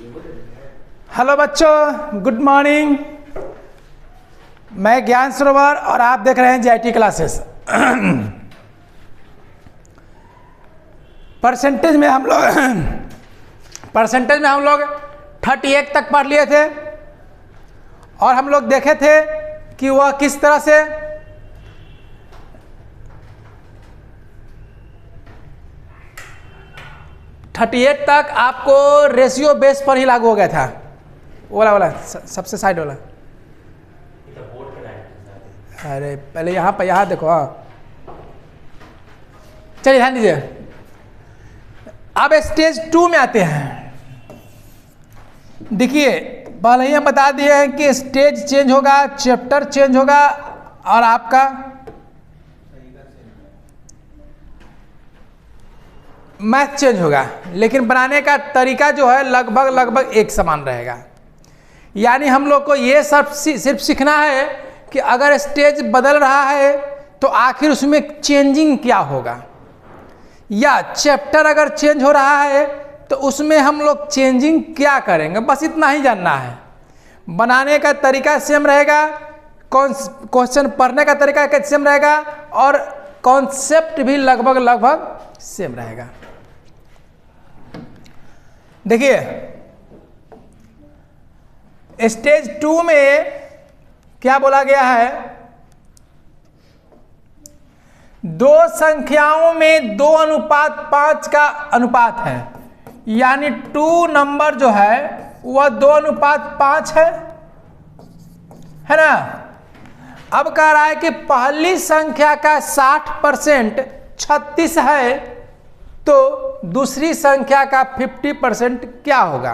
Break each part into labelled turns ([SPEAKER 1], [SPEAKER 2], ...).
[SPEAKER 1] Hello बच्चों, good morning. मैं ज्ञान सरोवर और आप देख रहे हैं जीआईटी क्लासेस। परसेंटेज में हम लोग 38 तक पढ़ लिए थे और हम लोग देखे थे कि वह किस तरह से (38) तक आपको रेशियो बेस पर ही लागू हो गया था। वाला सबसे साइड वाला। अरे पहले यहाँ देखो। हाँ, चलिए ध्यान दीजिए। अब स्टेज 2 में आते हैं। देखिए, पहले ही हम बता दिए हैं कि स्टेज चेंज होगा, चैप्टर चेंज होगा और आपका मैथ चेंज होगा, लेकिन बनाने का तरीका जो है लगभग एक समान रहेगा। यानी हम लोग को ये सब सिर्फ सीखना है कि अगर स्टेज बदल रहा है तो आखिर उसमें चेंजिंग क्या होगा, या चैप्टर अगर चेंज हो रहा है तो उसमें हम लोग चेंजिंग क्या करेंगे, बस इतना ही जानना है। बनाने का तरीका सेम रहेगा, क्वेश्चन पढ़ने का तरीका सेम रहेगा और कॉन्सेप्ट भी लगभग सेम रहेगा। देखिए, स्टेज 2 में क्या बोला गया है, दो संख्याओं में 2:5 का अनुपात है, यानी 2 नंबर जो है वह 2:5 है ना। अब कह रहा है कि पहली संख्या का 60% 36 है तो दूसरी संख्या का 50% क्या होगा।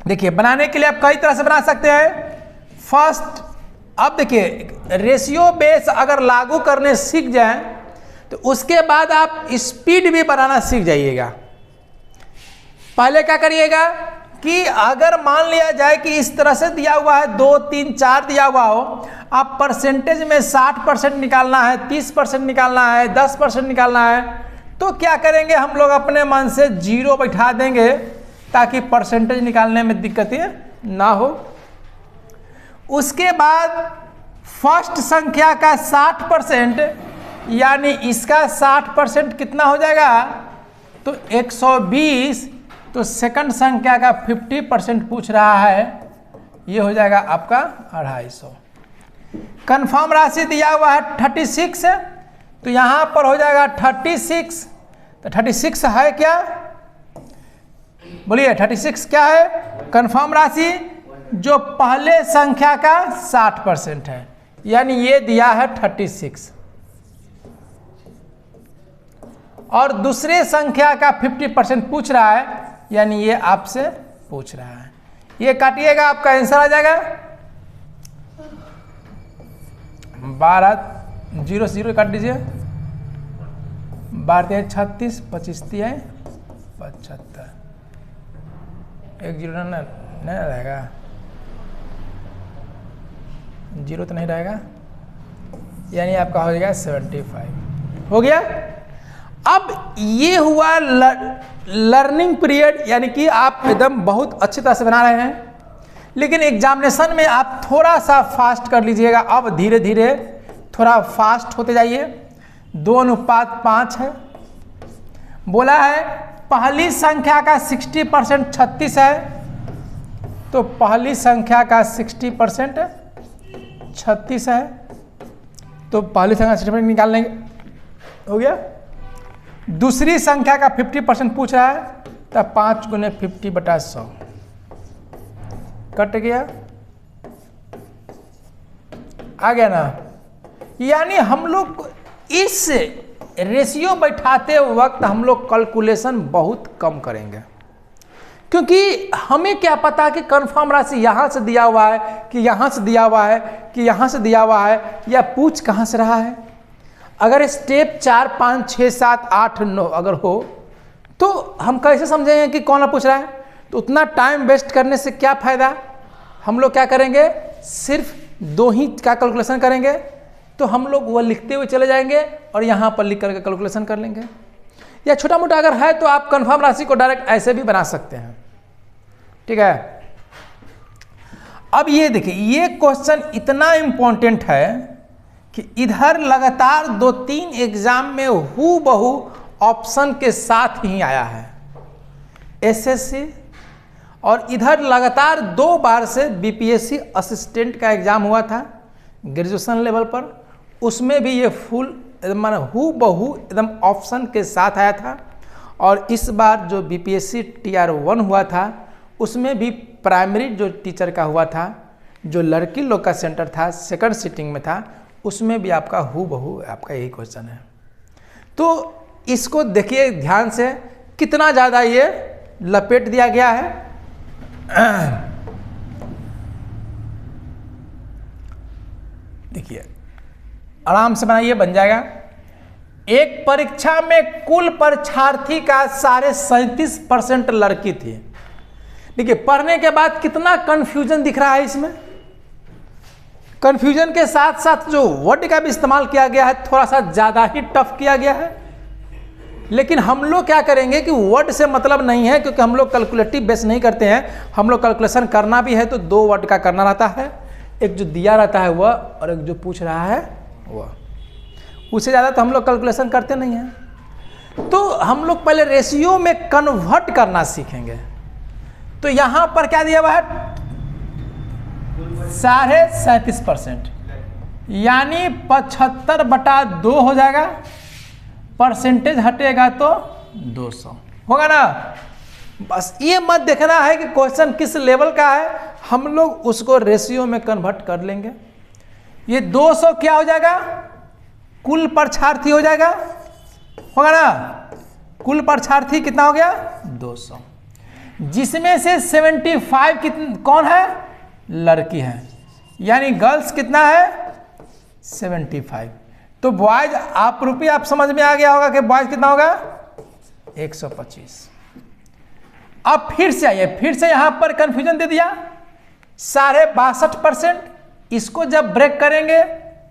[SPEAKER 1] देखिए, बनाने के लिए आप कई तरह से बना सकते हैं। फर्स्ट, अब देखिए, रेशियो बेस अगर लागू करने सीख जाएं तो उसके बाद आप स्पीड भी बनाना सीख जाइएगा। पहले क्या करिएगा कि अगर मान लिया जाए कि इस तरह से दिया हुआ है 2, 3, 4 दिया हुआ हो, आप परसेंटेज में 60% निकालना है, 30% निकालना है, 10% निकालना है, तो क्या करेंगे हम लोग अपने मन से 0 बैठा देंगे ताकि परसेंटेज निकालने में दिक्कतें ना हो। उसके बाद फर्स्ट संख्या का 60%, यानी इसका 60% कितना हो जाएगा, तो 120। तो सेकंड संख्या का 50% पूछ रहा है, ये हो जाएगा आपका 250। कन्फर्म राशि दिया हुआ है 36, तो यहाँ पर हो जाएगा 36। तो 36 है क्या, बोलिए 36 क्या है, कन्फर्म राशि जो पहले संख्या का 60% है, यानी ये दिया है 36। और दूसरे संख्या का 50% पूछ रहा है, यानी ये आपसे पूछ रहा है। ये काटिएगा, आपका आंसर आ जाएगा 12, 0 से 0 काट दीजिए, 12 36, 25 75, 1 0 नहीं रहेगा, 0 तो नहीं रहेगा, यानी आपका हो जाएगा 75। हो गया। अब ये हुआ लर्निंग पीरियड, यानी कि आप एकदम बहुत अच्छी तरह से बना रहे हैं, लेकिन एग्जामिनेशन में आप थोड़ा सा फास्ट कर लीजिएगा। अब धीरे धीरे थोड़ा फास्ट होते जाइए। 2:5 है, बोला है पहली संख्या का 60% 36 है, तो पहली संख्या का 60% 36 है, तो पहली संख्या 60% निकाल लेंगे, हो गया। दूसरी संख्या का 50% पूछ रहा है, तो 5 × 50/100 कट गया, आ गया ना। यानी हम लोग इस रेशियो बैठाते वक्त हम लोग कैलकुलेशन बहुत कम करेंगे, क्योंकि हमें क्या पता कि कन्फर्म राशि यहाँ से दिया हुआ है कि यहाँ से दिया हुआ है कि यहाँ से दिया हुआ है, या पूछ कहाँ से रहा है। अगर स्टेप 4, 5, 6, 7, 8, 9 अगर हो तो हम कैसे समझेंगे कि कौन पूछ रहा है। तो उतना टाइम वेस्ट करने से क्या फ़ायदा। हम लोग क्या करेंगे, सिर्फ 2 ही का कैलकुलेशन करेंगे, तो हम लोग वह लिखते हुए चले जाएंगे और यहाँ पर लिख करके कैलकुलेशन कर लेंगे। या छोटा मोटा अगर है तो आप कन्फर्म राशि को डायरेक्ट ऐसे भी बना सकते हैं, ठीक है। अब ये देखिए, ये क्वेश्चन इतना इंपॉर्टेंट है कि इधर लगातार 2-3 एग्जाम में हूबहू ऑप्शन के साथ ही आया है एसएससी, और इधर लगातार 2 बार से बीपीएससी असिस्टेंट का एग्जाम हुआ था ग्रेजुएशन लेवल पर, उसमें भी ये फुल माने हूबहू एकदम ऑप्शन के साथ आया था। और इस बार जो बीपीएससी टीआर 1 हुआ था उसमें भी प्राइमरी जो टीचर का हुआ था, जो लड़की लोग का सेंटर था, सेकंड सीटिंग में था, उसमें भी आपका हूबहू आपका यही क्वेश्चन है। तो इसको देखिए ध्यान से, कितना ज़्यादा ये लपेट दिया गया है। देखिए आराम से बनाइए, बन जाएगा। एक परीक्षा में कुल परीक्षार्थी का 37.5% लड़की थी। देखिए पढ़ने के बाद कितना कंफ्यूजन दिख रहा है इसमें। कंफ्यूजन के साथ साथ जो वर्ड का भी इस्तेमाल किया गया है थोड़ा सा ज़्यादा ही टफ किया गया है। लेकिन हम लोग क्या करेंगे कि वर्ड से मतलब नहीं है, क्योंकि हम लोग कैलकुलेटिव बेस नहीं करते हैं। हम लोग कैलकुलेशन करना भी है तो 2 वर्ड का करना रहता है, एक जो दिया रहता है वह और एक जो पूछ रहा है वह। उससे ज़्यादा तो हम लोग कैलकुलेशन करते नहीं हैं। तो हम लोग पहले रेशियो में कन्वर्ट करना सीखेंगे। तो यहाँ पर क्या दिया हुआ है 37.5%, यानी 75/2 हो जाएगा। परसेंटेज हटेगा तो 200 होगा ना। बस ये मत देखना है कि क्वेश्चन किस लेवल का है, हम लोग उसको रेशियो में कन्वर्ट कर लेंगे। ये 200 क्या हो जाएगा, कुल परीक्षार्थी हो जाएगा, होगा ना। कुल परीक्षार्थी कितना हो गया 200, जिसमें से 75 कौन है, लड़की है, यानी गर्ल्स कितना है 75। तो बॉयज आप रुपये आप समझ में आ गया होगा कि बॉयज कितना होगा 125। अब फिर से आइए, फिर से यहां पर कंफ्यूजन दे दिया 62.5%। इसको जब ब्रेक करेंगे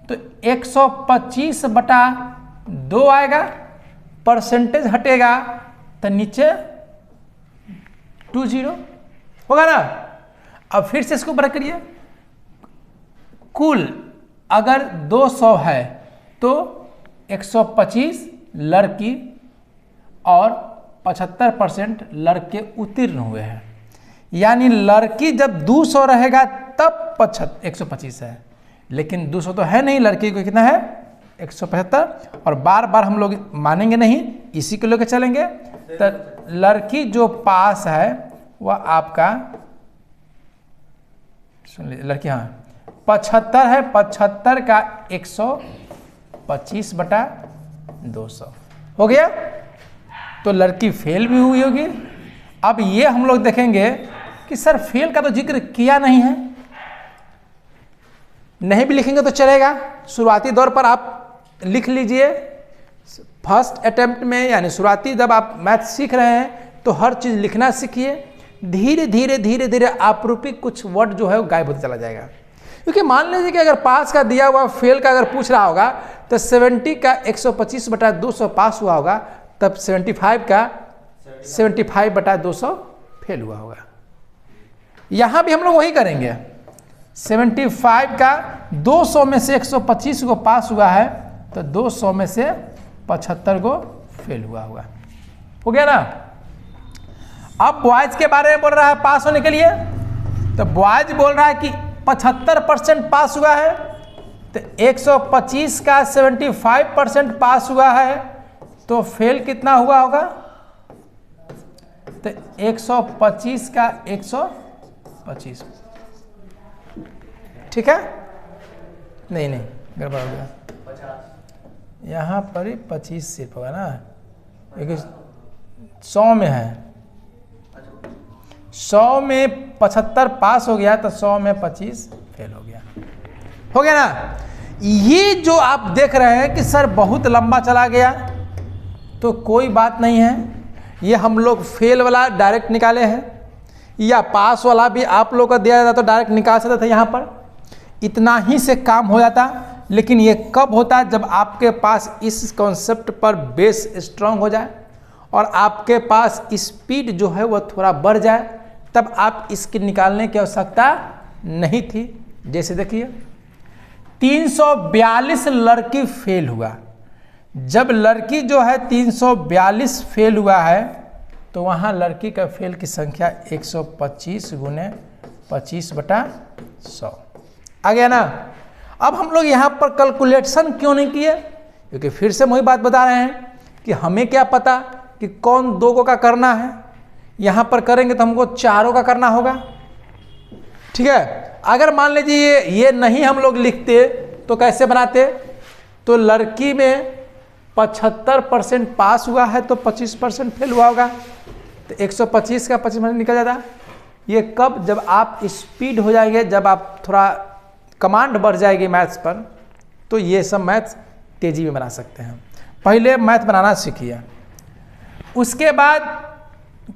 [SPEAKER 1] तो 125/2 आएगा, परसेंटेज हटेगा तो नीचे 20 होगा ना। अब फिर से इसको ब्रेक करिए, कुल अगर 200 है तो 125 लड़की और 75% लड़के उत्तीर्ण हुए हैं। यानी लड़की जब 200 रहेगा तब 125 है, लेकिन 200 तो है नहीं, लड़की को कितना है 175। और बार बार हम लोग मानेंगे नहीं, इसी को लेकर चलेंगे। तो लड़की जो पास है वह आपका, सुन लीजिए, लड़की हाँ 75 है, 75 का 125/200 हो गया। तो लड़की फेल भी हुई होगी। अब ये हम लोग देखेंगे कि सर फेल का तो जिक्र किया नहीं है, नहीं भी लिखेंगे तो चलेगा। शुरुआती दौर पर आप लिख लीजिए, फर्स्ट अटेम्प्ट में, यानी शुरुआती जब आप मैथ सीख रहे हैं तो हर चीज़ लिखना सीखिए। धीरे धीरे धीरे धीरे आपरूपी कुछ वर्ड जो है वो गायब होता चला जाएगा। क्योंकि मान लीजिए कि अगर पास का दिया हुआ फेल का अगर पूछ रहा होगा तो 70 का 125/200 पास हुआ होगा, तब 75 का 75/200 फेल हुआ होगा। यहाँ भी हम लोग वही करेंगे, 75 का 200 में से 125 को पास हुआ है तो 200 में से 75 को फेल हुआ होगा। हो गया ना। अब बॉयज के बारे में बोल रहा है पास होने के लिए, तो बॉयज बोल रहा है कि 75% पास हुआ है, तो 125 का 75% पास हुआ है तो फेल कितना हुआ होगा, तो 125 का 125। ठीक है, नहीं नहीं गड़बड़ हो गया, यहाँ पर ही 25 सिर्फ होगा ना, क्योंकि 100 में है, 100 में 75 पास हो गया तो 100 में 25 फेल हो गया ना। ये जो आप देख रहे हैं कि सर बहुत लंबा चला गया, तो कोई बात नहीं है, ये हम लोग फेल वाला डायरेक्ट निकाले हैं, या पास वाला भी आप लोग को दिया जाता तो डायरेक्ट निकाल सकते थे। यहाँ पर इतना ही से काम हो जाता, लेकिन ये कब होता है जब आपके पास इस कॉन्सेप्ट पर बेस स्ट्रांग हो जाए और आपके पास स्पीड जो है वह थोड़ा बढ़ जाए, तब आप इसके निकालने की आवश्यकता नहीं थी। जैसे देखिए 342 लड़की फेल हुआ। जब लड़की जो है 342 फेल हुआ है तो वहाँ लड़की का फेल की संख्या 125 गुने 25/100 आ गया ना। अब हम लोग यहाँ पर कैलकुलेशन क्यों नहीं किए, क्योंकि फिर से वही बात बता रहे हैं कि हमें क्या पता कि कौन दो को का करना है। यहाँ पर करेंगे तो हमको चारों का करना होगा, ठीक है। अगर मान लीजिए ये नहीं हम लोग लिखते तो कैसे बनाते, तो लड़की में 75% पास हुआ है तो 25% फेल हुआ होगा, तो 125 का 25% निकल जाता। ये कब, जब आप स्पीड हो जाएंगे, जब आप थोड़ा कमांड बढ़ जाएगी मैथ्स पर, तो ये सब मैथ्स तेजी में बना सकते हैं। पहले मैथ बनाना सीखिए, उसके बाद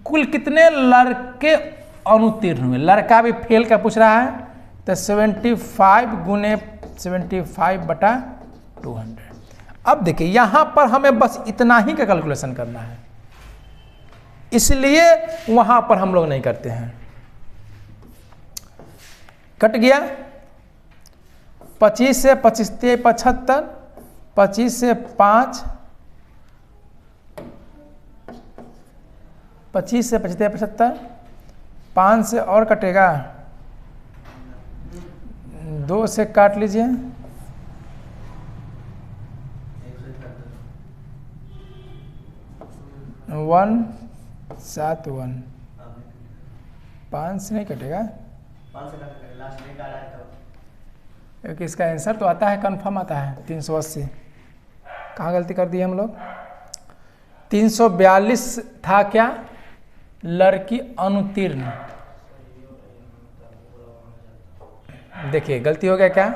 [SPEAKER 1] कुल कितने लड़के अनुत्तीर्ण हुए। लड़का भी फेल का पूछ रहा है तो 75 गुने 75/200। अब देखिए यहाँ पर हमें बस इतना ही का कैलकुलेशन करना है, इसलिए वहाँ पर हम लोग नहीं करते हैं। कट गया 25 से 25 75, 25 से 5, 25 से 25 75, 5 से और कटेगा, 2 से काट लीजिए, 171, 5 से नहीं कटेगा, क्योंकि इसका आंसर तो आता है, कन्फर्म आता है 380। कहाँ गलती कर दी हम लोग, 342 था क्या, लड़की अनुत्तीर्ण। देखिए गलती हो गया क्या,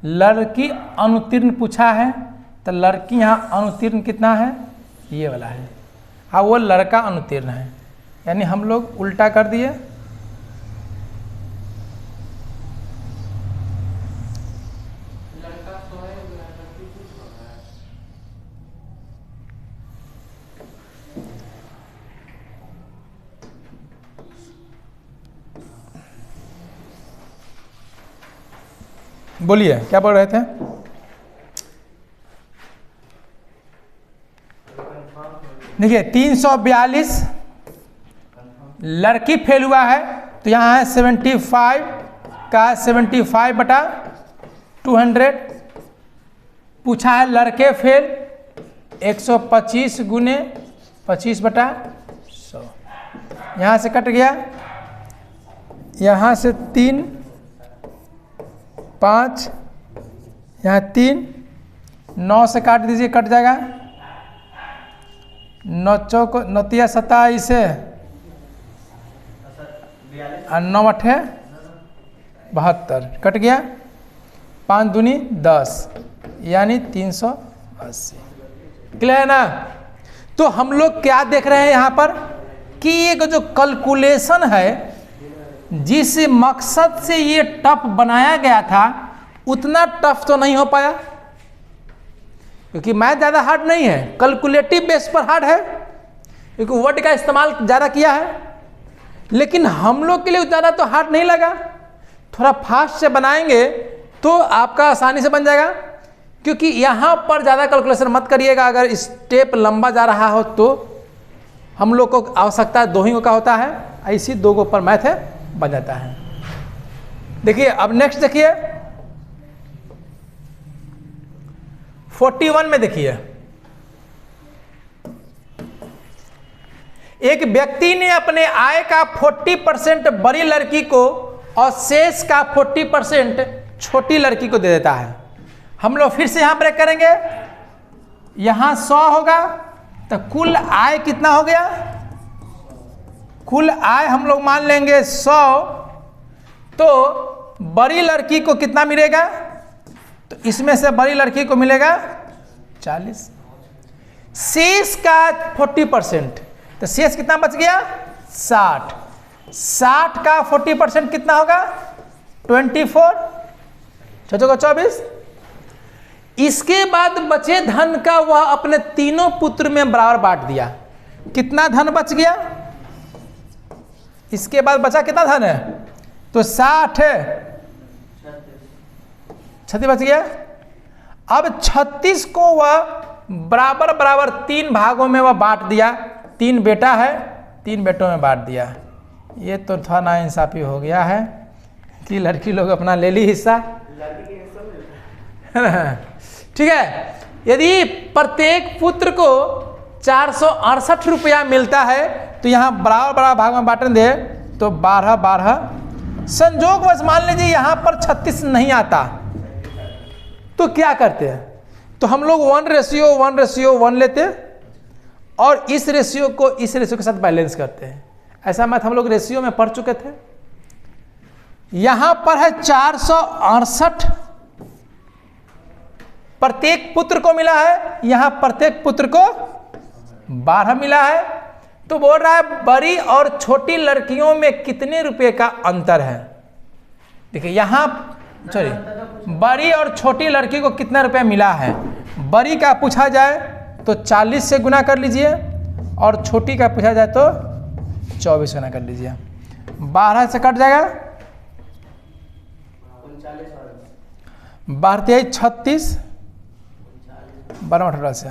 [SPEAKER 1] लड़की अनुत्तीर्ण पूछा है तो लड़की यहाँ अनुत्तीर्ण कितना है, ये वाला है। हाँ, वो लड़का अनुत्तीर्ण है, यानी हम लोग उल्टा कर दिए। बोलिए क्या बोल रहे थे। देखिए 342 लड़की फेल हुआ है तो यहाँ है 75 का 75/200 पूछा है, लड़के फेल 125 गुने 25/100। यहाँ से कट गया, यहाँ से 3 5, यहाँ 3, 9 से काट दीजिए, कट जाएगा, 9 चौक 9 27 और 9 8 72 कट गया, 5 दूनी 10 यानी 380। क्लियर है ना। तो हम लोग क्या देख रहे हैं यहाँ पर कि ये जो कैलकुलेशन है, जिस मकसद से ये टफ बनाया गया था उतना टफ तो नहीं हो पाया, क्योंकि मैथ ज़्यादा हार्ड नहीं है, कैलकुलेटिव बेस पर हार्ड है, क्योंकि वर्ड का इस्तेमाल ज़्यादा किया है। लेकिन हम लोग के लिए ज़्यादा तो हार्ड नहीं लगा, थोड़ा फास्ट से बनाएंगे तो आपका आसानी से बन जाएगा। क्योंकि यहाँ पर ज़्यादा कैलकुलेशन मत करिएगा, अगर स्टेप लंबा जा रहा हो तो हम लोग को आवश्यकता 2 ही का होता है, ऐसी 2 पर मैथ है बन जाता है। देखिए अब नेक्स्ट देखिए 41 में देखिए, एक व्यक्ति ने अपने आय का 40% बड़ी लड़की को और शेष का 40% छोटी लड़की को दे देता है। हम लोग फिर से यहां ब्रेक करेंगे, यहां 100 होगा तो कुल आय कितना हो गया, कुल आय हम लोग मान लेंगे 100, तो बड़ी लड़की को कितना मिलेगा, तो इसमें से बड़ी लड़की को मिलेगा 40, शेष का 40%, तो शेष कितना बच गया 60, 60 का 40% कितना होगा 24, 24। इसके बाद बचे धन का वह अपने तीनों पुत्र में बराबर बांट दिया। कितना धन बच गया, इसके बाद बचा कितना धन है, तो 60 है, 36 बच गया। अब 36 को वह बराबर बराबर 3 भागों में वह बांट दिया, 3 बेटा है, 3 बेटों में बांट दिया। ये तो थोड़ा नाइंसाफी हो गया है कि लड़की लोग अपना ले ली हिस्सा, ठीक है। यदि प्रत्येक पुत्र को 468 रुपया मिलता है तो यहाँ बराबर बराबर भाग में बांटने दे तो 12-12। संजोगवश मान लीजिए यहाँ पर 36 नहीं आता तो क्या करते हैं, तो हम लोग 1:1:1 लेते और इस रेशियो को इस रेशियो के साथ बैलेंस करते हैं। ऐसा मैथ हम लोग रेशियो में पढ़ चुके थे। यहां पर है 468 प्रत्येक पुत्र को मिला है, यहां प्रत्येक पुत्र को 12 मिला है। तो बोल रहा है बड़ी और छोटी लड़कियों में कितने रुपए का अंतर है। देखिए यहां बड़ी और छोटी लड़की को कितना रुपया मिला है। बड़ी का पूछा जाए तो 40 से गुना कर लीजिए और छोटी का पूछा जाए तो 24 गुना कर लीजिए। 12 से कट जाएगा 12-36 12-18 से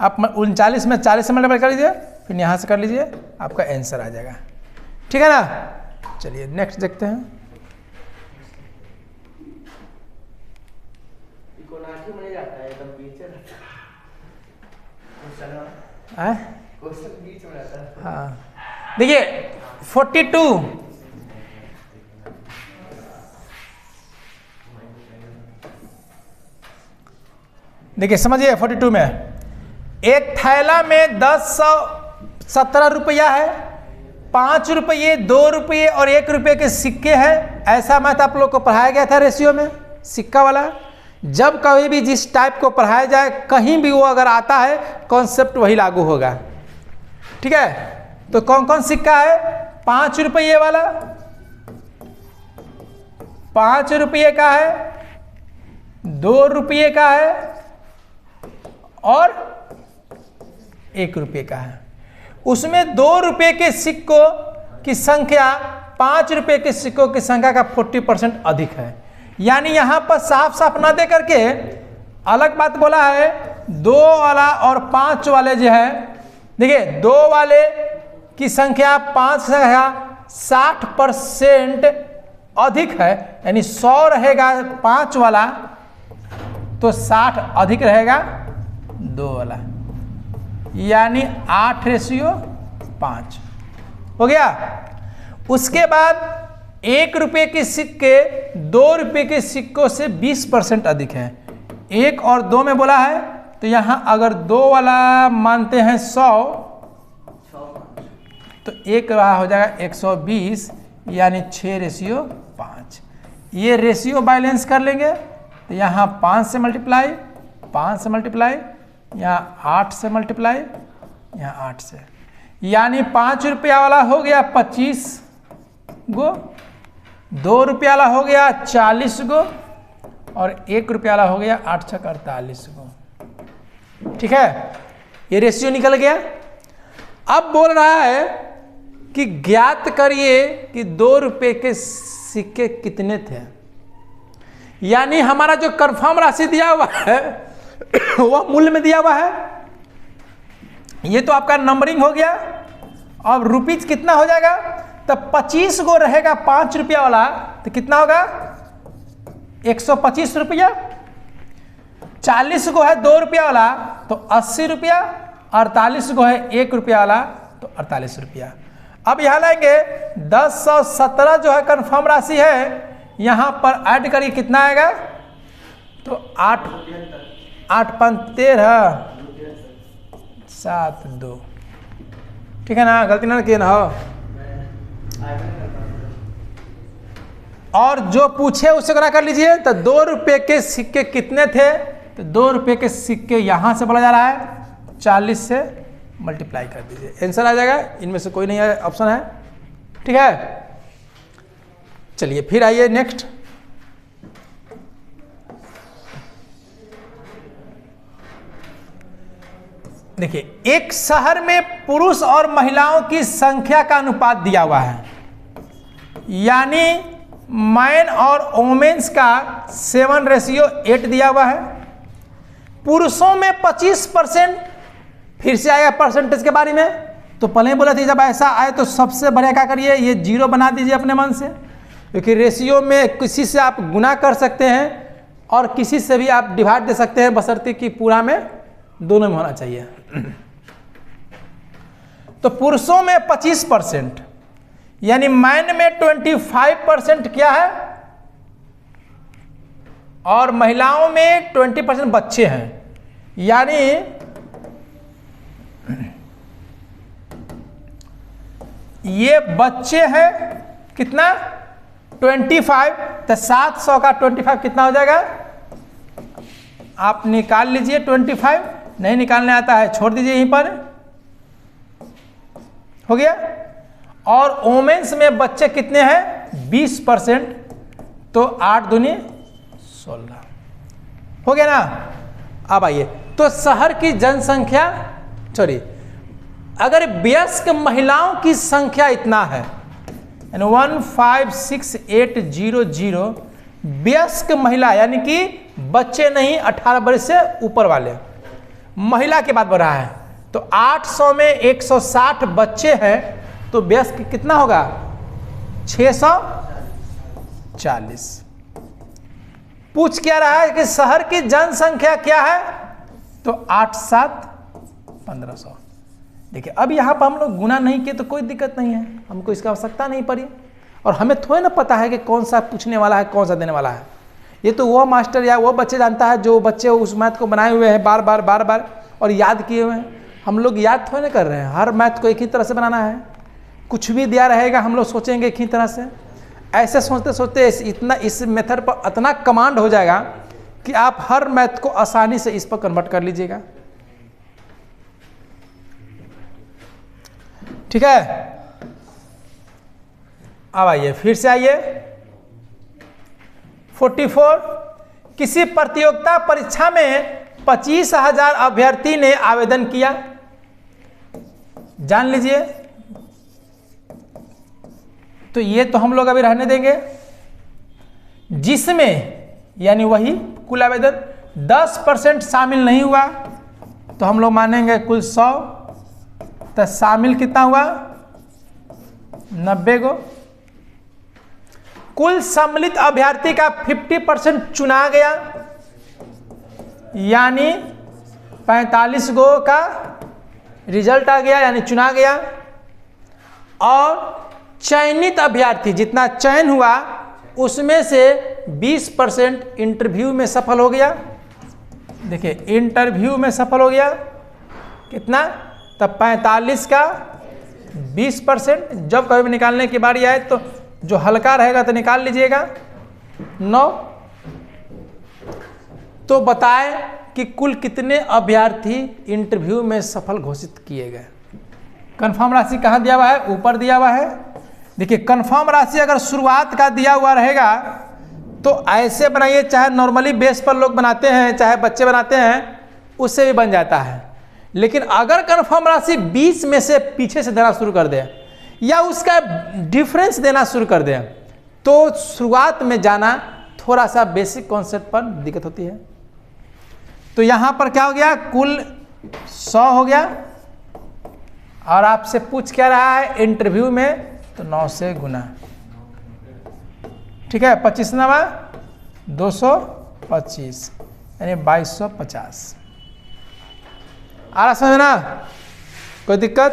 [SPEAKER 1] आप 39 में 40 से मल्टीप्लाई कर लीजिए, फिर यहाँ से कर लीजिए, आपका आंसर आ जाएगा। ठीक है ना। चलिए नेक्स्ट देखते हैं। हाँ देखिए 42 देखिए समझिए 42 में एक थैला में 10-17 रुपया है, 5 रुपये 2 रुपये और 1 रुपये के सिक्के हैं। ऐसा मैथ आप लोग को पढ़ाया गया था रेशियो में सिक्का वाला। जब कभी भी जिस टाइप को पढ़ाया जाए कहीं भी वो अगर आता है कॉन्सेप्ट वही लागू होगा। ठीक है। तो कौन कौन सिक्का है, 5 रुपये वाला 5 रुपये का है, 2 रुपये का है और 1 रुपये का है। उसमें 2 रुपये के सिक्कों की संख्या 5 रुपये के सिक्कों की संख्या का 40% अधिक है। यानी यहां पर साफ साफ ना दे करके अलग बात बोला है। 2 वाला और 5 वाले जो है, देखिए 2 वाले की संख्या 5 से 60% अधिक है, यानी 100 रहेगा 5 वाला तो 60 अधिक रहेगा 2 वाला, यानी 8:5 हो गया। उसके बाद 1 रुपये के सिक्के 2 रुपये के सिक्कों से 20% अधिक है। 1 और 2 में बोला है तो यहां अगर 2 वाला मानते हैं 100 तो 1 रहा हो जाएगा 120, यानी 6:5। ये रेशियो बैलेंस कर लेंगे तो यहाँ 5 से मल्टीप्लाई, 5 से मल्टीप्लाई, यहाँ 8 से मल्टीप्लाई, यहाँ 8 से, यानी 5 रुपया वाला हो गया 25 गो, 2 रुपया वाला हो गया 40 गो और 1 रुपया वाला हो गया 8 × 48 गो। ठीक है, ये रेशियो निकल गया। अब बोल रहा है कि ज्ञात करिए कि 2 रुपये के सिक्के कितने थे। यानी हमारा जो कंफर्म राशि दिया हुआ है वह मूल्य में दिया हुआ है। ये तो आपका नंबरिंग हो गया। अब रुपीज कितना हो जाएगा, तब 25 गो रहेगा 5 रुपया वाला तो कितना होगा 125 रुपया। 40 गो है 2 रुपया वाला तो 80 रुपया, 48 गो है 1 रुपया वाला तो 48 रुपया। अब यहाँ लाएंगे 1017 जो है कंफर्म राशि है, यहाँ पर ऐड करिए कितना आएगा, तो 8 5 13 7 2। ठीक है ना, गलती ना किए ना हो। और जो पूछे उसे करा कर लीजिए। तो 2 रुपये के सिक्के कितने थे, तो 2 रुपये के सिक्के यहाँ से बोला जा रहा है 40 से मल्टीप्लाई कर दीजिए, आंसर आ जाएगा। इनमें से कोई नहीं है ऑप्शन है। ठीक है, चलिए फिर आइए नेक्स्ट। देखिए, एक शहर में पुरुष और महिलाओं की संख्या का अनुपात दिया हुआ है, यानी मैन और वोमेन्स का 7:8 दिया हुआ है। पुरुषों में 25%, फिर से आएगा परसेंटेज के बारे में, तो पहले ही बोला था जब ऐसा आए तो सबसे बढ़िया क्या करिए, ये 0 बना दीजिए अपने मन से, क्योंकि रेशियो में किसी से आप गुना कर सकते हैं और किसी से भी आप डिवाइड दे सकते हैं, बशर्ते कि पूरा में दोनों में होना चाहिए। तो पुरुषों में 25%, यानी मैन में 25% क्या है, और महिलाओं में 20% बच्चे हैं, यानी ये बच्चे हैं कितना 25, तो 700 का 25 कितना हो जाएगा, आप निकाल लीजिए। 25 नहीं निकालने आता है छोड़ दीजिए, यहीं पर हो गया। और वोमेन्स में बच्चे कितने हैं 20%, तो 8 दूनी 16 हो गया ना। अब आइए, तो शहर की जनसंख्या, सॉरी, अगर वयस्क महिलाओं की संख्या इतना है 156,800 वयस्क महिला, यानी कि बच्चे नहीं 18 वर्ष से ऊपर वाले, महिला की बात बढ़ रहा है, तो 800 में 160 बच्चे हैं, तो वयस्क कितना होगा 640। पूछ क्या रहा है कि शहर की जनसंख्या क्या है, तो 8-7-1500। देखिए, अब यहाँ पर हम लोग गुना नहीं किए तो कोई दिक्कत नहीं है, हमको इसका आवश्यकता नहीं पड़ी, और हमें थोड़ा ना पता है कि कौन सा पूछने वाला है कौन सा देने वाला है। ये तो वो मास्टर या वो बच्चे जानता है जो बच्चे उस मैथ को बनाए हुए हैं बार बार और याद किए हुए हैं। हम लोग याद थोड़ा ना कर रहे हैं, हर मैथ को एक ही तरह से बनाना है। कुछ भी दिया रहेगा हम लोग सोचेंगे एक ही तरह से, ऐसे सोचते सोचते इस मेथड पर इतना कमांड हो जाएगा कि आप हर मैथ को आसानी से इस पर कन्वर्ट कर लीजिएगा। ठीक है, अब आइए, फिर से आइए 44। किसी प्रतियोगिता परीक्षा में 25,000 अभ्यर्थी ने आवेदन किया, जान लीजिए। तो ये तो हम लोग अभी रहने देंगे, जिसमें यानी वही कुल आवेदन 10% शामिल नहीं हुआ, तो हम लोग मानेंगे कुल 100, तो शामिल कितना हुआ 90 गो। कुल सम्मिलित अभ्यर्थी का 50% चुना गया, यानी 45 गो का रिजल्ट आ गया, यानी चुना गया। और चयनित अभ्यर्थी जितना चयन हुआ उसमें से 20% इंटरव्यू में सफल हो गया। देखिए, इंटरव्यू में सफल हो गया कितना, तब 45 का 20%। जब कभी भी निकालने की बारी आए तो जो हल्का रहेगा तो निकाल लीजिएगा 9। तो बताएं कि कुल कितने अभ्यर्थी इंटरव्यू में सफल घोषित किए गए। कंफर्म राशि कहाँ दिया हुआ है, ऊपर दिया हुआ है। देखिए, कंफर्म राशि अगर शुरुआत का दिया हुआ रहेगा तो ऐसे बनाइए, चाहे नॉर्मली बेस पर लोग बनाते हैं चाहे बच्चे बनाते हैं, उससे भी बन जाता है। लेकिन अगर कंफर्म राशि 20 में से पीछे से देना शुरू कर दे या उसका डिफरेंस देना शुरू कर दे, तो शुरुआत में जाना थोड़ा सा बेसिक कॉन्सेप्ट पर दिक्कत होती है। तो यहां पर क्या हो गया, कुल 100 हो गया, और आपसे पूछ क्या रहा है इंटरव्यू में, तो 9 से गुना। ठीक है, 25 नवा 225, यानी 2250। आ रहा समझ ना, कोई दिक्कत,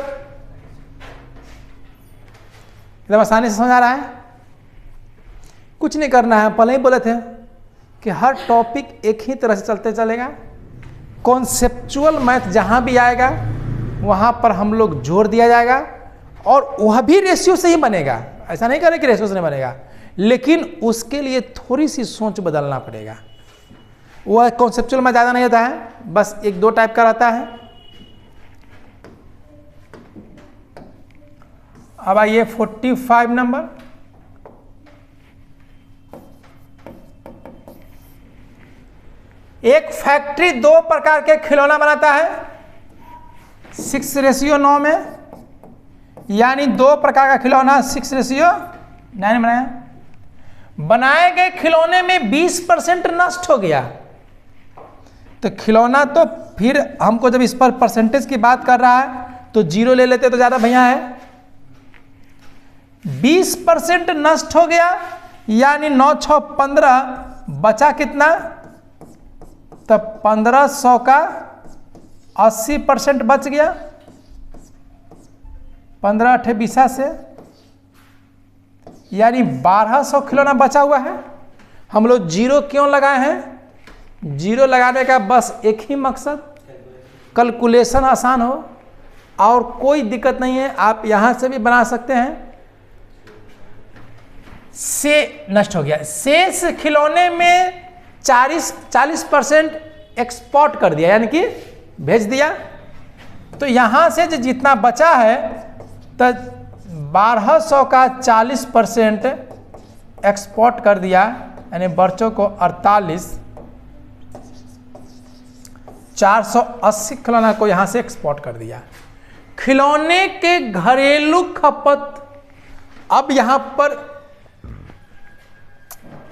[SPEAKER 1] एकदम आसानी से समझ आ रहा है। कुछ नहीं करना है, पहले ही बोले थे कि हर टॉपिक एक ही तरह से चलते चलेगा। कॉन्सेप्चुअल मैथ जहां भी आएगा वहां पर हम लोग जोर दिया जाएगा, और वह भी रेशियो से ही बनेगा। ऐसा नहीं करें कि रेशियो से नहीं बनेगा, लेकिन उसके लिए थोड़ी सी सोच बदलना पड़ेगा। वह कॉन्सेप्चुअल मैथ ज़्यादा नहीं होता है, बस 1-2 टाइप का रहता है। अब आइए 45 नंबर। एक फैक्ट्री 2 प्रकार के खिलौना बनाता है। 6:9 में, यानी 2 प्रकार का खिलौना 6:9 बनाया। बनाए गए खिलौने में 20% नष्ट हो गया। तो खिलौना तो फिर हमको जब इस पर परसेंटेज की बात कर रहा है तो 0 ले लेते तो ज़्यादा भैया है। 20% नष्ट हो गया, यानी 9 6 15, बचा कितना? तब 1500 का 80% बच गया। 15 8 20 से, यानी 1200 खिलौना बचा हुआ है। हम लोग 0 क्यों लगाए हैं? 0 लगाने का बस एक ही मकसद, कैलकुलेशन आसान हो, और कोई दिक्कत नहीं है। आप यहां से भी बना सकते हैं। से नष्ट हो गया। शेष खिलौने में 40% एक्सपोर्ट कर दिया, यानी कि भेज दिया। तो यहां से जो जितना बचा है तो 1200 का 40% एक्सपोर्ट कर दिया, यानी बच्चों को 48, 480 खिलौना को यहां से एक्सपोर्ट कर दिया। खिलौने के घरेलू खपत,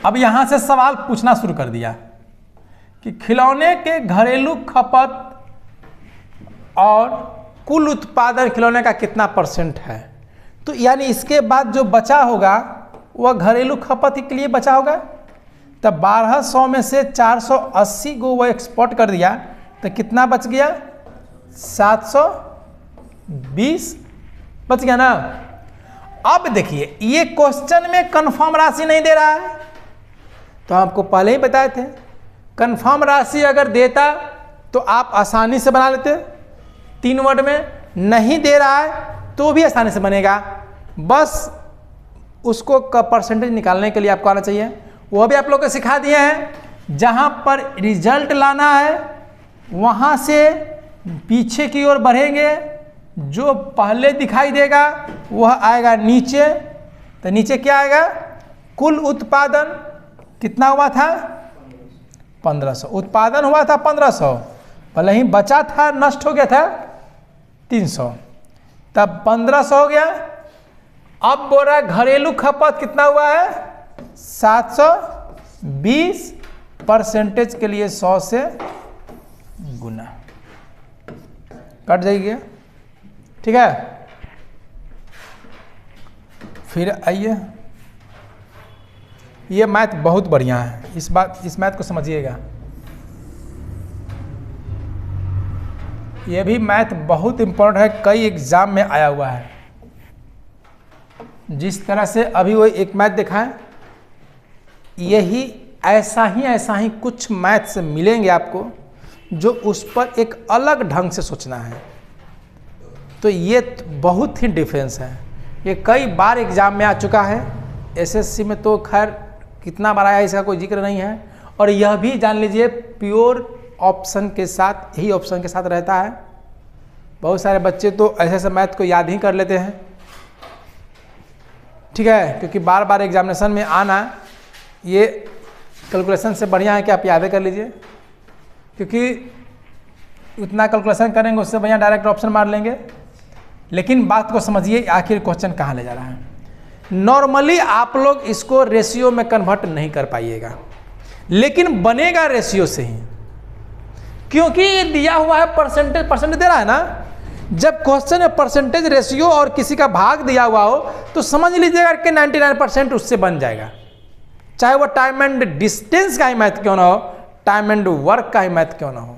[SPEAKER 1] अब यहां से सवाल पूछना शुरू कर दिया कि खिलौने के घरेलू खपत और कुल उत्पादन खिलौने का कितना % है। तो यानी इसके बाद जो बचा होगा वह घरेलू खपत के लिए बचा होगा। तब 1200 में से 480 को वो एक्सपोर्ट कर दिया तो कितना बच गया? 720 बच गया ना। अब देखिए, ये क्वेश्चन में कंफर्म राशि नहीं दे रहा है, तो आपको पहले ही बताए थे। कंफर्म राशि अगर देता तो आप आसानी से बना लेते 3 वर्ड में। नहीं दे रहा है तो भी आसानी से बनेगा, बस उसको परसेंटेज निकालने के लिए आपको आना चाहिए। वो भी आप लोग को सिखा दिए हैं। जहां पर रिजल्ट लाना है वहां से पीछे की ओर बढ़ेंगे, जो पहले दिखाई देगा वह आएगा नीचे। तो नीचे क्या आएगा? कुल उत्पादन कितना हुआ था? 1500। उत्पादन हुआ था 1500, पहले ही बचा था, नष्ट हो गया था 300, तब 1500 हो गया। अब बोल रहा घरेलू खपत कितना हुआ है? 720, परसेंटेज के लिए 100 से गुना कट जाएगी। ठीक है, फिर आइए, ये मैथ बहुत बढ़िया है, इस मैथ को समझिएगा। ये भी मैथ बहुत इंपॉर्टेंट है, कई एग्जाम में आया हुआ है। जिस तरह से अभी वो एक मैथ दिखाएं, यही ऐसा ही कुछ मैथ्स मिलेंगे आपको जो उस पर एक अलग ढंग से सोचना है। तो ये बहुत ही डिफरेंस है। ये कई बार एग्जाम में आ चुका है, एसएससी में तो खैर कितना बार आया इसका कोई जिक्र नहीं है। और यह भी जान लीजिए प्योर ऑप्शन के साथ ही ऑप्शन के साथ रहता है। बहुत सारे बच्चे तो ऐसे मैथ को याद ही कर लेते हैं, ठीक है, क्योंकि बार बार एग्जामिनेशन में आना, ये कैलकुलेशन से बढ़िया है कि आप याद कर लीजिए, क्योंकि उतना कैलकुलेशन करेंगे उससे बढ़िया डायरेक्ट ऑप्शन मार लेंगे। लेकिन बात को समझिए, आखिर क्वेश्चन कहाँ ले जा रहा है। नॉर्मली आप लोग इसको रेशियो में कन्वर्ट नहीं कर पाइएगा, लेकिन बनेगा रेशियो से ही, क्योंकि ये दिया हुआ है परसेंटेज दे रहा है ना। जब क्वेश्चन में परसेंटेज, रेशियो और किसी का भाग दिया हुआ हो तो समझ लीजिएगा कि 99% उससे बन जाएगा, चाहे वो टाइम एंड डिस्टेंस का ही मैथ क्यों ना हो, टाइम एंड वर्क का ही मैथ क्यों ना हो,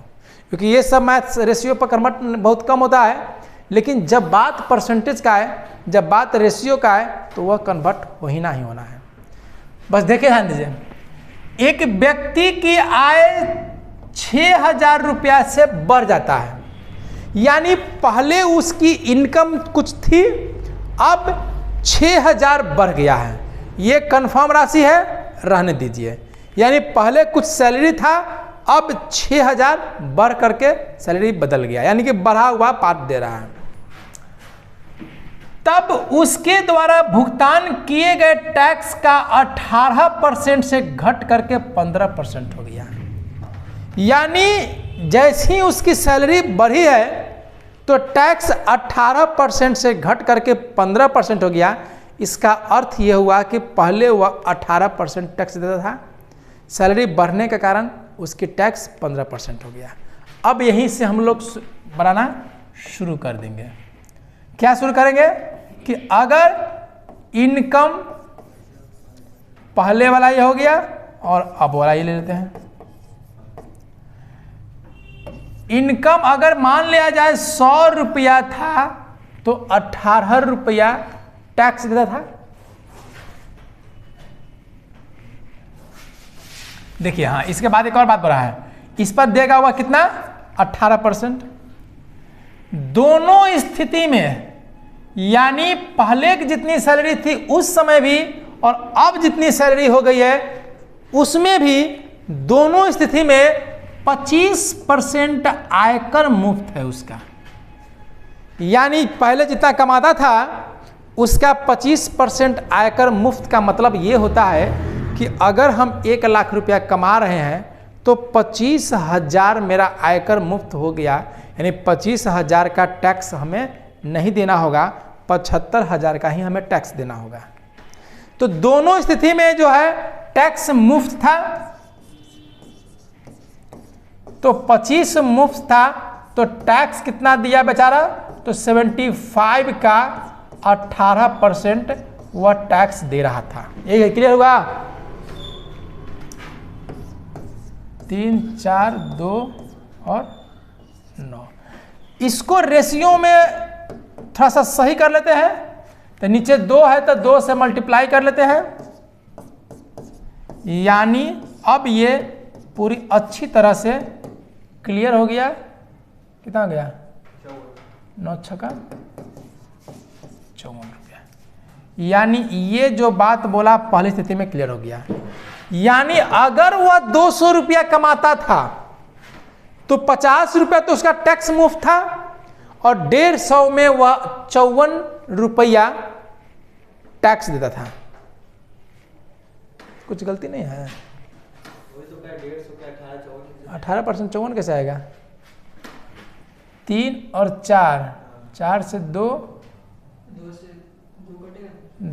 [SPEAKER 1] क्योंकि ये सब मैथ्स रेशियो पर कन्वर्ट बहुत कम होता है। लेकिन जब बात परसेंटेज का है, जब बात रेशियो का है, तो वह कन्वर्ट हो ही ना ही होना है। बस देखिए, ध्यान दीजिए, एक व्यक्ति की आय 6000 रुपया से बढ़ जाता है, यानी पहले उसकी इनकम कुछ थी, अब 6000 बढ़ गया है। ये कन्फर्म राशि है, रहने दीजिए। यानी पहले कुछ सैलरी था, अब 6000 बढ़ करके सैलरी बदल गया, यानी कि बढ़ा हुआ पार्ट दे रहा है। तब उसके द्वारा भुगतान किए गए टैक्स का 18% से घट करके 15% हो गया। यानी जैसे ही उसकी सैलरी बढ़ी है तो टैक्स 18% से घट करके 15% हो गया। इसका अर्थ ये हुआ कि पहले वह 18% टैक्स देता था, सैलरी बढ़ने के कारण उसकी टैक्स 15% हो गया। अब यहीं से हम लोग बनाना शुरू कर देंगे। क्या शुरू करेंगे कि अगर इनकम पहले वाला ये हो गया और अब वाला ये ले लेते हैं। इनकम अगर मान लिया जाए 100 रुपया था तो 18 रुपया टैक्स देता था। देखिए हाँ, इसके बाद एक और बात बोला है, इस पर देगा हुआ कितना 18%। दोनों स्थिति में यानी पहले की जितनी सैलरी थी उस समय भी और अब जितनी सैलरी हो गई है उसमें भी, दोनों स्थिति में 25% आयकर मुफ्त है उसका। यानी पहले जितना कमाता था उसका 25% आयकर मुफ्त का मतलब ये होता है कि अगर हम 1 लाख रुपया कमा रहे हैं तो 25,000 मेरा आयकर मुफ्त हो गया, यानी 25,000 का टैक्स हमें नहीं देना होगा, 75,000 का ही हमें टैक्स देना होगा। तो दोनों स्थिति में जो है टैक्स मुफ्त था, तो 25 मुफ्त था तो टैक्स कितना दिया बेचारा, तो 75 का 18% वह टैक्स दे रहा था। ये क्लियर हुआ? 3, 4, 2 और 9। इसको रेशियो में थोड़ा सा सही कर लेते हैं। तो नीचे 2 है तो 2 से मल्टीप्लाई कर लेते हैं, यानी अब ये पूरी अच्छी तरह से क्लियर हो गया। कितना हो गया? 9 छक्का 54 रुपया। यानी ये जो बात बोला पहली स्थिति में क्लियर हो गया। यानी अगर वह 200 रुपया कमाता था तो 50 रुपया तो उसका टैक्स मुफ्त था और 150 में वह 54 रुपया टैक्स देता था। कुछ गलती नहीं है? 18% 54 कैसे आएगा? 3 और 4, 4 से 2,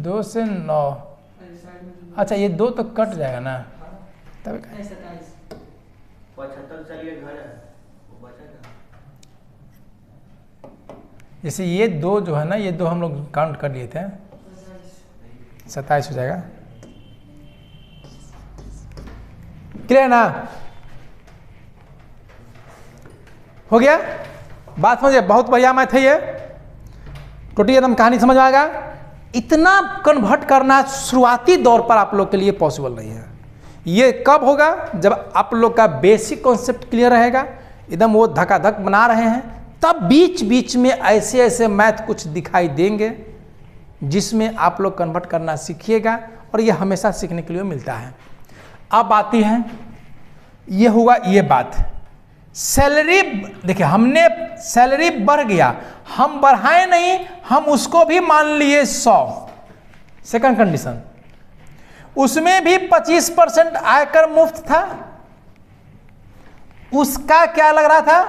[SPEAKER 1] 2 से 9। अच्छा ये 2 तो कट जाएगा ना, तब
[SPEAKER 2] 75 चलिए घर है वो बचेगा।
[SPEAKER 1] जैसे ये 2 जो है ना, ये 2 हम लोग काउंट कर लिए थे, 27 हो जाएगा। क्लियर ना? हो गया? बात समझिए, बहुत बढ़िया मैथ है ये, टोटली एकदम कहानी समझ में आएगा। इतना कन्वर्ट करना शुरुआती दौर पर आप लोग के लिए पॉसिबल नहीं है। ये कब होगा? जब आप लोग का बेसिक कॉन्सेप्ट क्लियर रहेगा, एकदम वो धकाधक बना रहे हैं, तब बीच बीच में ऐसे ऐसे मैथ कुछ दिखाई देंगे जिसमें आप लोग कन्वर्ट करना सीखिएगा, और ये हमेशा सीखने के लिए मिलता है। अब आती है, ये हुआ ये बात सैलरी। देखिए हमने सैलरी बढ़ गया, हम बढ़ाए नहीं, हम उसको भी मान लिए 100। सेकंड कंडीशन, उसमें भी 25% आयकर मुफ्त था, उसका क्या लग रहा था?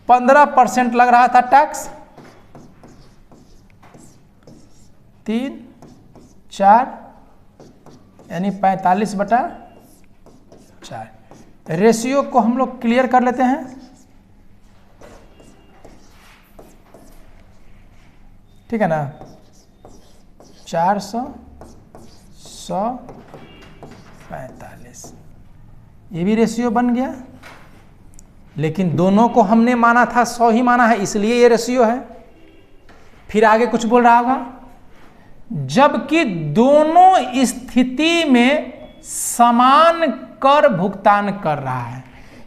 [SPEAKER 1] 15% लग रहा था टैक्स। 3, 4 यानी 45/4। रेशियो को हम लोग क्लियर कर लेते हैं। ठीक है ना? 400, 100, 45 ये भी रेशियो बन गया, लेकिन दोनों को हमने माना था 100 ही माना है, इसलिए ये रेशियो है। फिर आगे कुछ बोल रहा होगा, जबकि दोनों स्थिति में समान कर भुगतान कर रहा है,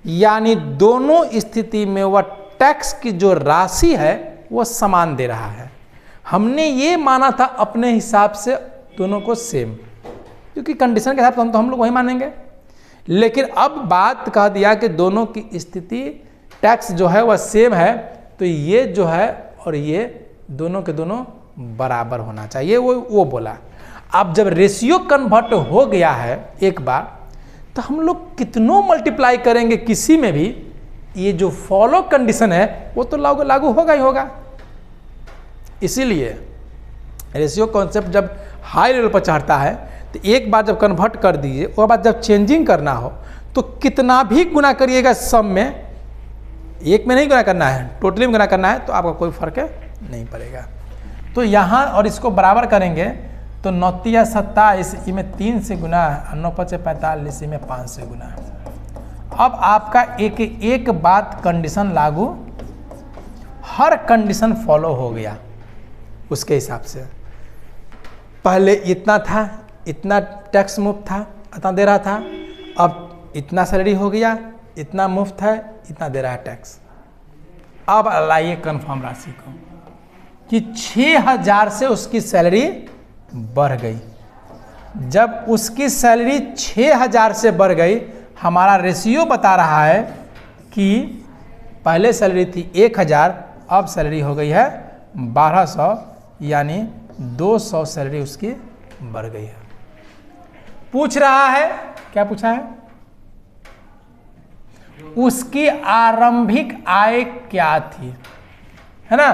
[SPEAKER 1] यानी दोनों स्थिति में वह टैक्स की जो राशि है वो समान दे रहा है। हमने ये माना था अपने हिसाब से दोनों को सेम, क्योंकि कंडीशन के हिसाब से हम लोग वही मानेंगे। लेकिन अब बात कह दिया कि दोनों की स्थिति टैक्स जो है वह सेम है, तो ये जो है और ये दोनों के दोनों बराबर होना चाहिए, वो बोला। अब जब रेशियो कन्वर्ट हो गया है एक बार, तो हम लोग कितनों मल्टीप्लाई करेंगे किसी में भी, ये जो फॉलो कंडीशन है वो तो लागू होगा ही होगा। इसीलिए रेशियो कॉन्सेप्ट जब हाई लेवल पर चढ़ता है तो एक बार जब कन्वर्ट कर दीजिए, उसके बाद जब चेंजिंग करना हो तो कितना भी गुना करिएगा सम में, एक में नहीं गुना करना है, टोटली में गुना करना है, तो आपका कोई फर्क नहीं पड़ेगा। तो यहाँ और इसको बराबर करेंगे तो 9 या 27, इमें 3 से गुना, 9 5 45, इमें 5 से गुना। अब आपका एक एक बात कंडीशन लागू, हर कंडीशन फॉलो हो गया उसके हिसाब से। पहले इतना था, इतना टैक्स मुफ्त था, इतना दे रहा था, अब इतना सैलरी हो गया, इतना मुफ्त है, इतना दे रहा है टैक्स। अब लाइए कन्फर्म राशि को कि 6000 से उसकी सैलरी बढ़ गई। जब उसकी सैलरी 6000 से बढ़ गई, हमारा रेशियो बता रहा है कि पहले सैलरी थी 1000, अब सैलरी हो गई है 1200, यानी 200 सैलरी उसकी बढ़ गई है। पूछ रहा है, क्या पूछा है? उसकी आरंभिक आय क्या थी, है ना,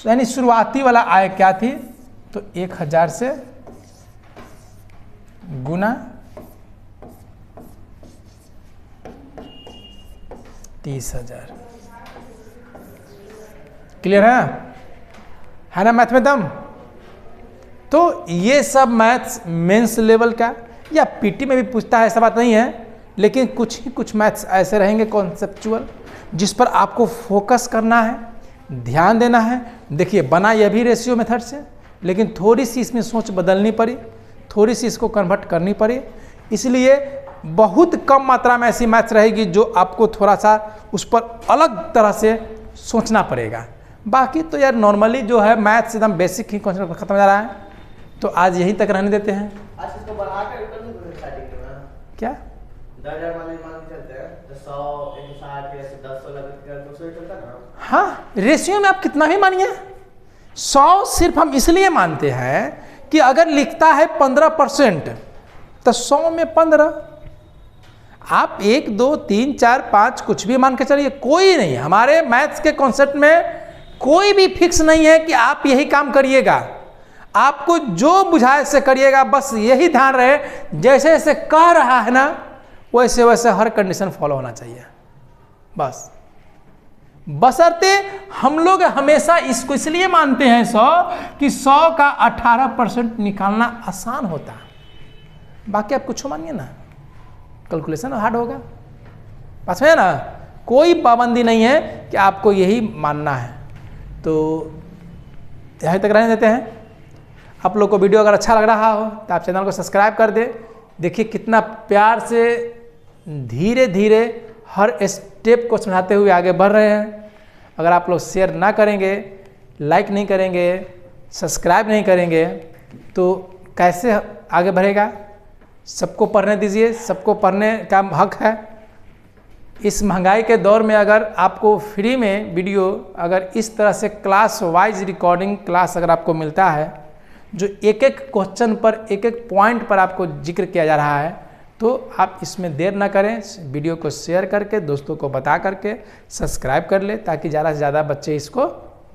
[SPEAKER 1] यानी शुरुआती वाला आय क्या थी। तो 1000 से गुना 30,000। क्लियर है ना मैथ में दम? तो ये सब मैथ्स मेंस लेवल का या पीटी में भी पूछता है, ऐसा बात नहीं है, लेकिन कुछ मैथ्स ऐसे रहेंगे कॉन्सेप्चुअल जिस पर आपको फोकस करना है, ध्यान देना है। देखिए बना यह भी रेशियो मेथड से, लेकिन थोड़ी सी इसमें सोच बदलनी पड़ी, थोड़ी सी इसको कन्वर्ट करनी पड़ी। इसलिए बहुत कम मात्रा में ऐसी मैथ्स रहेगी जो आपको थोड़ा सा उस पर अलग तरह से सोचना पड़ेगा। बाकी तो यार नॉर्मली जो है मैथ्स एकदम बेसिक ही कॉन्सेप्ट खत्म हो जा रहा है। तो आज यहीं तक रहने देते हैं।
[SPEAKER 2] आज इसको बढ़ाकर स्टार्टिंग में
[SPEAKER 1] क्या
[SPEAKER 2] 10,000 मान के चलते हैं, तो 100 160 ऐसे 100 लगा 200 चलता ना।
[SPEAKER 1] हाँ, रेशियो में आप कितना भी मानिए, 100 सिर्फ हम इसलिए मानते हैं कि अगर लिखता है 15% तो 100 में 15, आप 1 2 3 4 5 कुछ भी मान के चलिए, कोई नहीं। हमारे मैथ्स के कॉन्सेप्ट में कोई भी फिक्स नहीं है कि आप यही काम करिएगा, आपको जो बुझाए से करिएगा। बस यही ध्यान रहे, जैसे जैसे कह रहा है ना वैसे वैसे हर कंडीशन फॉलो होना चाहिए। बस बशर्ते हम लोग हमेशा इसको इसलिए मानते हैं 100 कि 100 का 18% निकालना आसान होता है। बाकी आप कुछ मानिए ना, कैलकुलेशन हार्ड होगा। पास में है ना, कोई पाबंदी नहीं है कि आपको यही मानना है। तो यहीं तक रहने देते हैं। आप लोग को वीडियो अगर अच्छा लग रहा हो तो आप चैनल को सब्सक्राइब कर दें। देखिए कितना प्यार से धीरे धीरे हर स्टेप को समझाते हुए आगे बढ़ रहे हैं। अगर आप लोग शेयर ना करेंगे, लाइक नहीं करेंगे, सब्सक्राइब नहीं करेंगे तो कैसे आगे बढ़ेगा? सबको पढ़ने दीजिए, सबको पढ़ने का हक है। इस महंगाई के दौर में अगर आपको फ्री में वीडियो, अगर इस तरह से क्लास वाइज रिकॉर्डिंग क्लास अगर आपको मिलता है, जो एक एक क्वेश्चन पर एक एक पॉइंट पर आपको जिक्र किया जा रहा है, तो आप इसमें देर ना करें, वीडियो को शेयर करके दोस्तों को बता करके सब्सक्राइब कर ले, ताकि ज़्यादा से ज़्यादा बच्चे इसको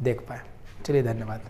[SPEAKER 1] देख पाएँ। चलिए धन्यवाद।